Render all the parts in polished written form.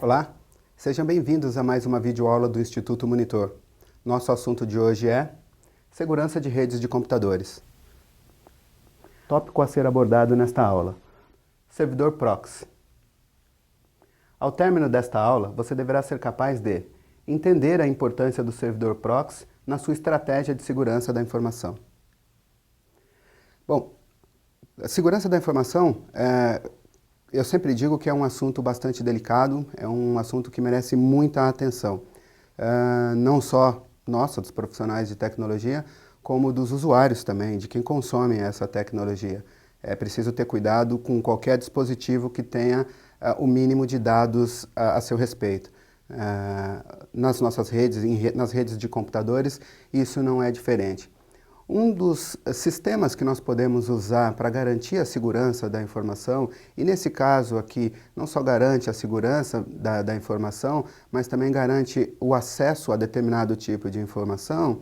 Olá, sejam bem-vindos a mais uma videoaula do Instituto Monitor. Nosso assunto de hoje é segurança de redes de computadores. Tópico a ser abordado nesta aula: servidor proxy. Ao término desta aula, você deverá ser capaz de entender a importância do servidor proxy na sua estratégia de segurança da informação. Bom, a segurança da informação eu sempre digo que é um assunto bastante delicado, é um assunto que merece muita atenção. Não só nossa, dos profissionais de tecnologia, como dos usuários também, de quem consome essa tecnologia. É preciso ter cuidado com qualquer dispositivo que tenha o mínimo de dados a seu respeito. Nas nossas redes, nas redes de computadores, isso não é diferente. Um dos sistemas que nós podemos usar para garantir a segurança da informação, e nesse caso aqui não só garante a segurança da informação, mas também garante o acesso a determinado tipo de informação,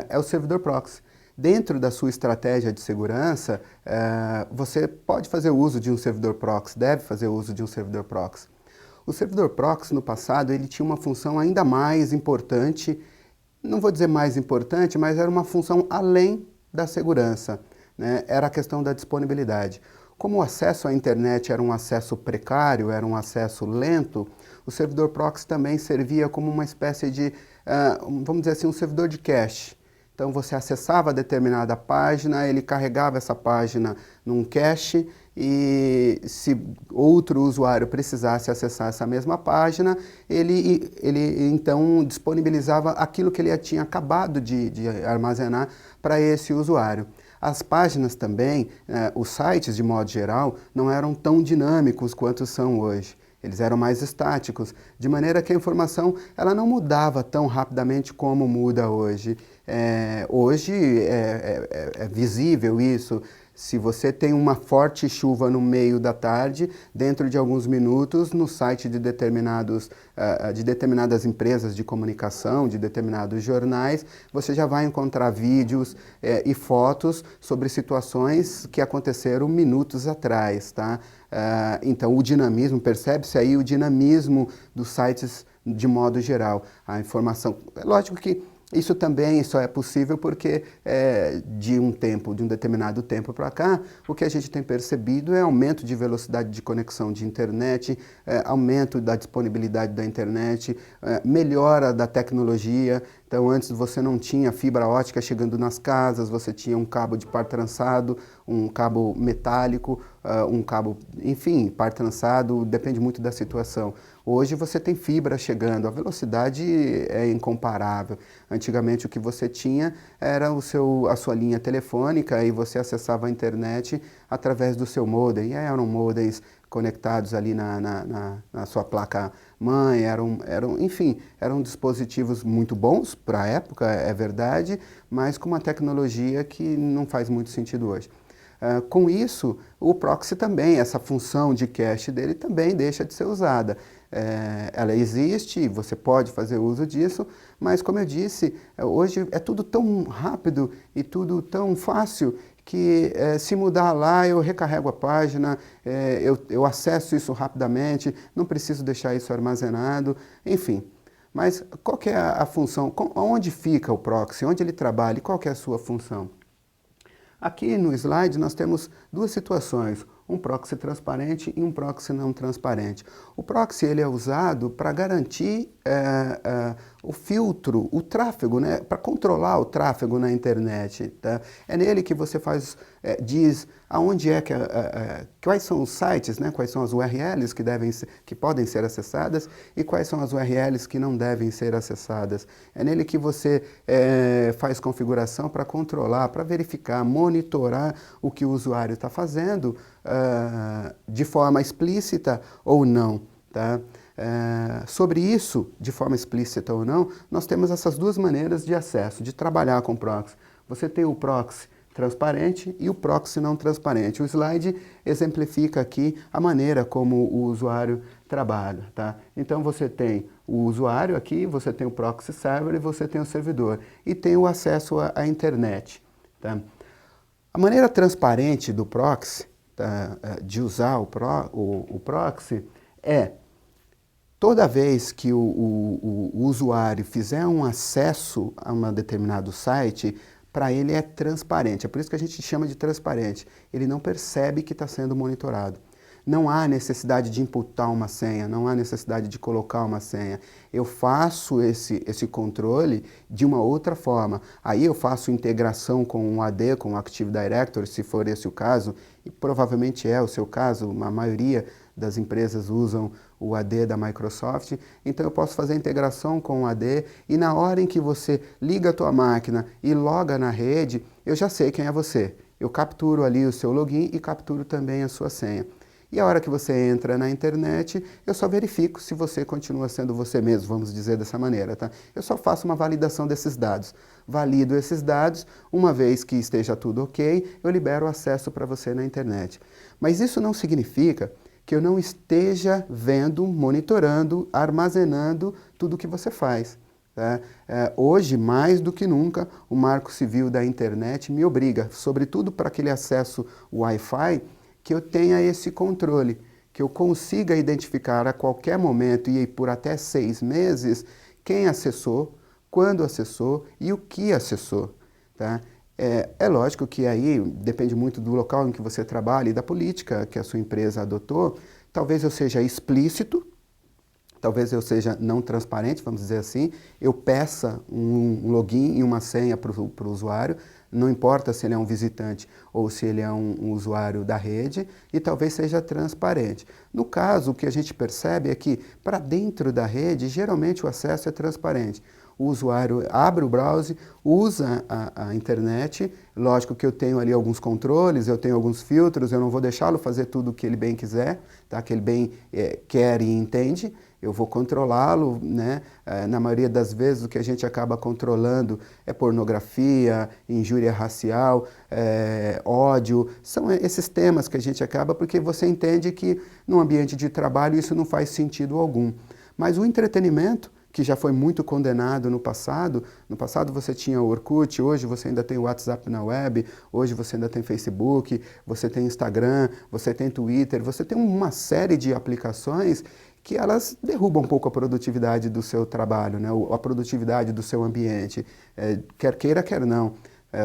é o servidor proxy. Dentro da sua estratégia de segurança, você pode fazer uso de um servidor proxy, deve fazer uso de um servidor proxy. O servidor proxy no passado ele tinha uma função ainda mais importante. Não vou dizer mais importante, mas era uma função além da segurança, né? Era a questão da disponibilidade. Como o acesso à internet era um acesso precário, era um acesso lento, o servidor proxy também servia como uma espécie de, vamos dizer assim, um servidor de cache. Então você acessava determinada página, ele carregava essa página num cache e se outro usuário precisasse acessar essa mesma página, ele então disponibilizava aquilo que ele tinha acabado de armazenar para esse usuário. As páginas também, os sites de modo geral, não eram tão dinâmicos quanto são hoje. Eles eram mais estáticos, de maneira que a informação ela não mudava tão rapidamente como muda hoje. Hoje é visível isso. Se você tem uma forte chuva no meio da tarde, dentro de alguns minutos, no site de determinadas empresas de comunicação, de determinados jornais, você já vai encontrar vídeos e fotos sobre situações que aconteceram minutos atrás, tá? Então, o dinamismo, percebe-se aí o dinamismo dos sites de modo geral. A informação, é lógico que isso também só é possível porque de um determinado tempo para cá, o que a gente tem percebido é aumento de velocidade de conexão de internet, aumento da disponibilidade da internet, melhora da tecnologia. Então, antes você não tinha fibra ótica chegando nas casas, você tinha um cabo de par trançado, um cabo metálico, um cabo, enfim, par trançado, depende muito da situação. Hoje você tem fibra chegando, a velocidade é incomparável. Antigamente o que você tinha era a sua linha telefônica e você acessava a internet através do seu modem. E eram modems conectados ali na sua placa-mãe, enfim, eram dispositivos muito bons para a época, é verdade, mas com uma tecnologia que não faz muito sentido hoje. Com isso, o proxy também, essa função de cache dele também deixa de ser usada. Ela existe, você pode fazer uso disso, mas como eu disse, hoje é tudo tão rápido e tudo tão fácil que se mudar lá eu recarrego a página, eu acesso isso rapidamente, não preciso deixar isso armazenado, enfim. Mas qual que é a função, onde fica o proxy, onde ele trabalha e qual que é a sua função? Aqui no slide nós temos duas situações, um proxy transparente e um proxy não transparente. O proxy ele é usado para garantir o filtro, o tráfego, né? Para controlar o tráfego na internet. Tá? É nele que você diz aonde quais são os sites, né? Quais são as URLs que podem ser acessadas e quais são as URLs que não devem ser acessadas. É nele que você faz configuração para controlar, para verificar, monitorar o que o usuário está fazendo de forma explícita ou não. Tá? Sobre isso, de forma explícita ou não, nós temos essas duas maneiras de acesso, de trabalhar com proxy. Você tem o proxy transparente e o proxy não transparente. O slide exemplifica aqui a maneira como o usuário trabalha. Tá? Então você tem o usuário aqui, você tem o proxy server e você tem o servidor. E tem o acesso à internet. Tá? A maneira transparente do proxy, tá, de usar o proxy, é Toda vez que o usuário fizer um acesso a um determinado site, para ele é transparente. É por isso que a gente chama de transparente. Ele não percebe que está sendo monitorado. Não há necessidade de imputar uma senha, não há necessidade de colocar uma senha. Eu faço esse controle de uma outra forma. Aí eu faço integração com o AD, com o Active Directory, se for esse o caso, e provavelmente é o seu caso, a maioria das empresas usam o AD da Microsoft, então eu posso fazer a integração com o AD e na hora em que você liga a tua máquina e loga na rede, eu já sei quem é você. Eu capturo ali o seu login e capturo também a sua senha. E a hora que você entra na internet, eu só verifico se você continua sendo você mesmo, vamos dizer dessa maneira, tá? Eu só faço uma validação desses dados. Valido esses dados, uma vez que esteja tudo ok, eu libero o acesso para você na internet. Mas isso não significa que eu não esteja vendo, monitorando, armazenando tudo o que você faz. Tá? Hoje, mais do que nunca, o Marco Civil da internet me obriga, sobretudo para aquele acesso Wi-Fi, que eu tenha esse controle, que eu consiga identificar a qualquer momento e por até 6 meses quem acessou, quando acessou e o que acessou. Tá? É lógico que aí depende muito do local em que você trabalha e da política que a sua empresa adotou. Talvez eu seja explícito, talvez eu seja não transparente, vamos dizer assim, eu peça um login e uma senha para o usuário, não importa se ele é um visitante ou se ele é um usuário da rede, e talvez seja transparente. No caso, o que a gente percebe é que para dentro da rede, geralmente o acesso é transparente. O usuário abre o browser, usa a internet, lógico que eu tenho ali alguns controles, eu tenho alguns filtros, eu não vou deixá-lo fazer tudo o que ele bem quiser, tá? Que ele bem quer e entende, eu vou controlá-lo, né? Na maioria das vezes o que a gente acaba controlando é pornografia, injúria racial, ódio, são esses temas que a gente acaba porque você entende que no ambiente de trabalho isso não faz sentido algum. Mas o entretenimento, que já foi muito condenado no passado você tinha o Orkut, hoje você ainda tem o WhatsApp na web, hoje você ainda tem Facebook, você tem Instagram, você tem Twitter, você tem uma série de aplicações que elas derrubam um pouco a produtividade do seu trabalho, né? A produtividade do seu ambiente, quer queira, quer não.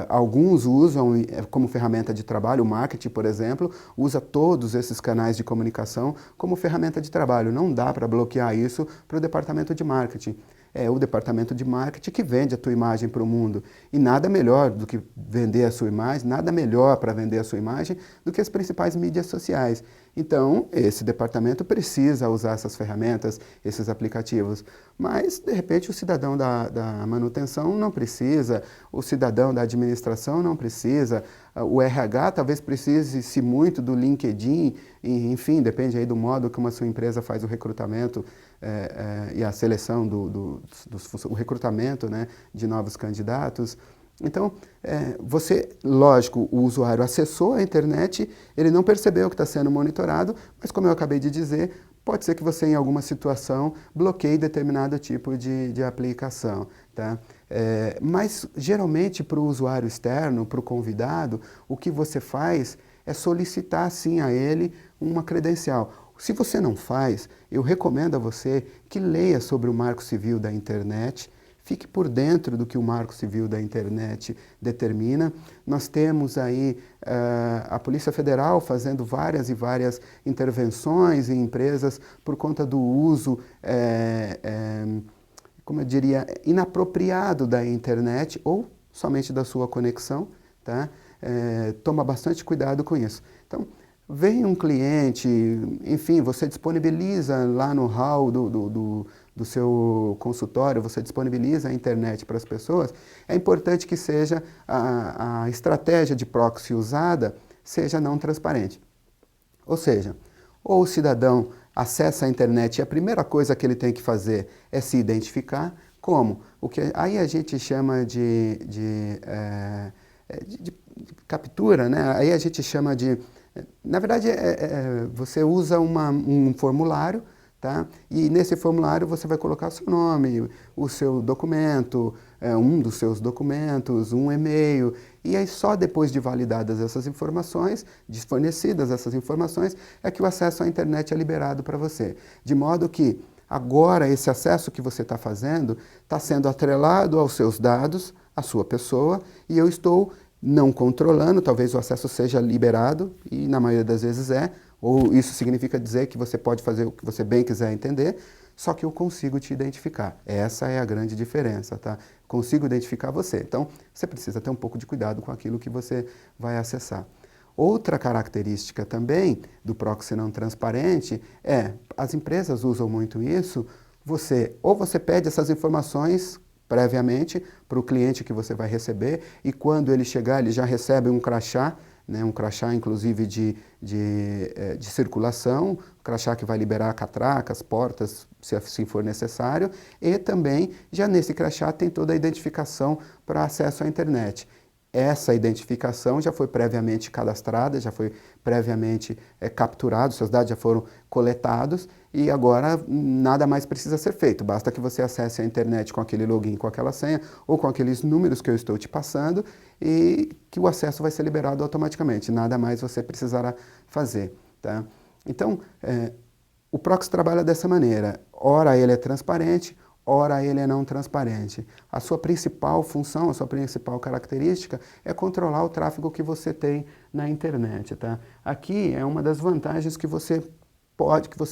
Alguns usam como ferramenta de trabalho, o marketing, por exemplo, usa todos esses canais de comunicação como ferramenta de trabalho. Não dá para bloquear isso para o departamento de marketing. É o departamento de marketing que vende a tua imagem para o mundo. E nada melhor do que vender a sua imagem, nada melhor para vender a sua imagem do que as principais mídias sociais. Então, esse departamento precisa usar essas ferramentas, esses aplicativos. Mas, de repente, o cidadão da manutenção não precisa, o cidadão da administração não precisa, o RH talvez precise-se muito do LinkedIn, enfim, depende aí do modo como a sua empresa faz o recrutamento e a seleção o recrutamento, né, de novos candidatos. Então, lógico, o usuário acessou a internet, ele não percebeu que está sendo monitorado, mas como eu acabei de dizer, pode ser que você em alguma situação bloqueie determinado tipo de aplicação. Tá? Mas geralmente para o usuário externo, para o convidado, o que você faz é solicitar sim a ele uma credencial. Se você não faz, eu recomendo a você que leia sobre o Marco Civil da internet, fique por dentro do que o Marco Civil da internet determina. Nós temos aí a Polícia Federal fazendo várias e várias intervenções em empresas por conta do uso, como eu diria, inapropriado da internet ou somente da sua conexão. Tá? Toma bastante cuidado com isso. Então, vem um cliente, enfim, você disponibiliza lá no hall do seu consultório, você disponibiliza a internet para as pessoas, é importante que seja a estratégia de proxy usada seja não transparente. Ou seja, ou o cidadão acessa a internet e a primeira coisa que ele tem que fazer é se identificar, como? O que aí a gente chama de captura, né? Aí a gente chama de... Na verdade, você usa um formulário, tá? E nesse formulário você vai colocar o seu nome, o seu documento, um dos seus documentos, um e-mail, e aí só depois de validadas essas informações, de fornecidas essas informações, é que o acesso à internet é liberado para você. De modo que Agora, esse acesso que você está fazendo está sendo atrelado aos seus dados, à sua pessoa, e eu estou não controlando, talvez o acesso seja liberado, e na maioria das vezes é, ou isso significa dizer que você pode fazer o que você bem quiser entender, só que eu consigo te identificar. Essa é a grande diferença, tá? Consigo identificar você. Então, você precisa ter um pouco de cuidado com aquilo que você vai acessar. Outra característica também do proxy não transparente é, as empresas usam muito isso, ou você pede essas informações previamente para o cliente que você vai receber, e quando ele chegar, ele já recebe um crachá, né, um crachá inclusive de circulação, crachá que vai liberar catracas, portas, se assim for necessário, e também já nesse crachá tem toda a identificação para acesso à internet. Essa identificação já foi previamente cadastrada, já foi previamente capturado, seus dados já foram coletados e agora nada mais precisa ser feito. Basta que você acesse a internet com aquele login, com aquela senha ou com aqueles números que eu estou te passando e que o acesso vai ser liberado automaticamente. Nada mais você precisará fazer. Tá? Então, o proxy trabalha dessa maneira. Ora ele é transparente, ora ele é não transparente. A sua principal função, a sua principal característica é controlar o tráfego que você tem na internet. Tá? Aqui é uma das vantagens que você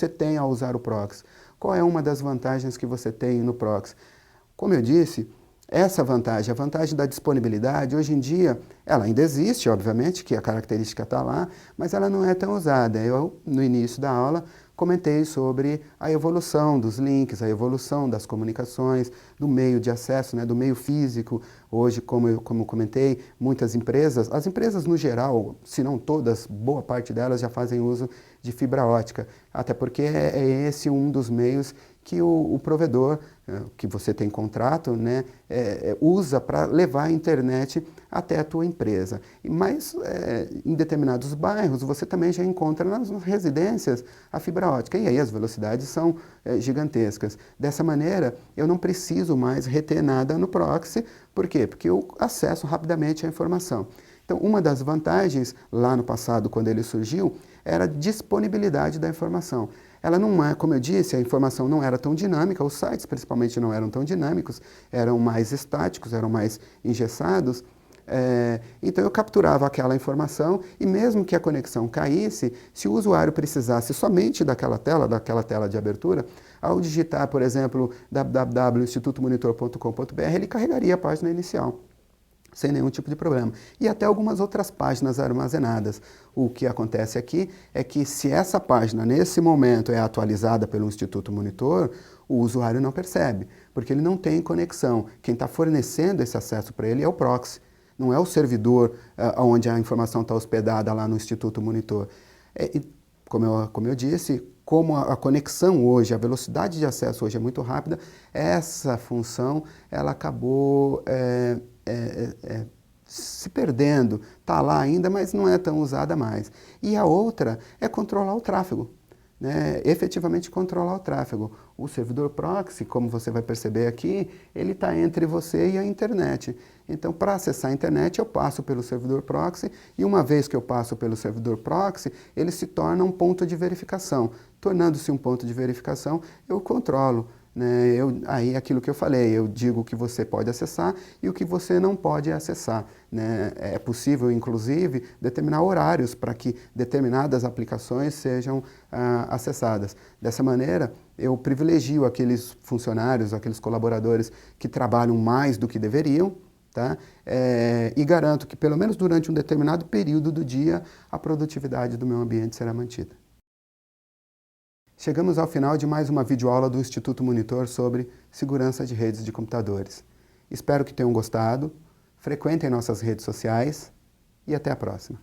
tem ao usar o proxy. Qual é uma das vantagens que você tem no proxy? Como eu disse, essa vantagem, a vantagem da disponibilidade, hoje em dia, ela ainda existe, obviamente, que a característica está lá, mas ela não é tão usada. Eu, no início da aula, comentei sobre a evolução dos links, a evolução das comunicações, do meio de acesso, né, do meio físico. Hoje, como eu comentei, muitas empresas, as empresas no geral, se não todas, boa parte delas já fazem uso de fibra ótica, até porque é esse um dos meios que o provedor, que você tem contrato, né, usa para levar a internet até a tua empresa. Mas em determinados bairros você também já encontra nas residências a fibra ótica e aí as velocidades são gigantescas. Dessa maneira eu não preciso mais reter nada no proxy. Por quê? Porque eu acesso rapidamente a informação. Então, uma das vantagens, lá no passado, quando ele surgiu, era a disponibilidade da informação. Ela não é, como eu disse, a informação não era tão dinâmica, os sites principalmente não eram tão dinâmicos, eram mais estáticos, eram mais engessados. Então eu capturava aquela informação e mesmo que a conexão caísse, se o usuário precisasse somente daquela tela de abertura, ao digitar, por exemplo, www.institutomonitor.com.br, ele carregaria a página inicial, sem nenhum tipo de problema. E até algumas outras páginas armazenadas. O que acontece aqui é que se essa página, nesse momento, é atualizada pelo Instituto Monitor, o usuário não percebe, porque ele não tem conexão. Quem está fornecendo esse acesso para ele é o proxy. Não é o servidor onde a informação está hospedada lá no Instituto Monitor. Como eu disse, como a conexão hoje, a velocidade de acesso hoje é muito rápida, essa função ela acabou se perdendo. Está lá ainda, mas não é tão usada mais. E a outra é controlar o tráfego. Né, efetivamente controlar o tráfego. O servidor proxy, como você vai perceber aqui, ele está entre você e a internet. Então, para acessar a internet, eu passo pelo servidor proxy e uma vez que eu passo pelo servidor proxy, ele se torna um ponto de verificação. Tornando-se um ponto de verificação, eu controlo. Né, aí aquilo que eu falei, eu digo o que você pode acessar e o que você não pode acessar. Né? É possível, inclusive, determinar horários para que determinadas aplicações sejam acessadas. Dessa maneira, eu privilegio aqueles funcionários, aqueles colaboradores que trabalham mais do que deveriam, tá? E garanto que, pelo menos durante um determinado período do dia, a produtividade do meu ambiente será mantida. Chegamos ao final de mais uma videoaula do Instituto Monitor sobre segurança de redes de computadores. Espero que tenham gostado, frequentem nossas redes sociais e até a próxima.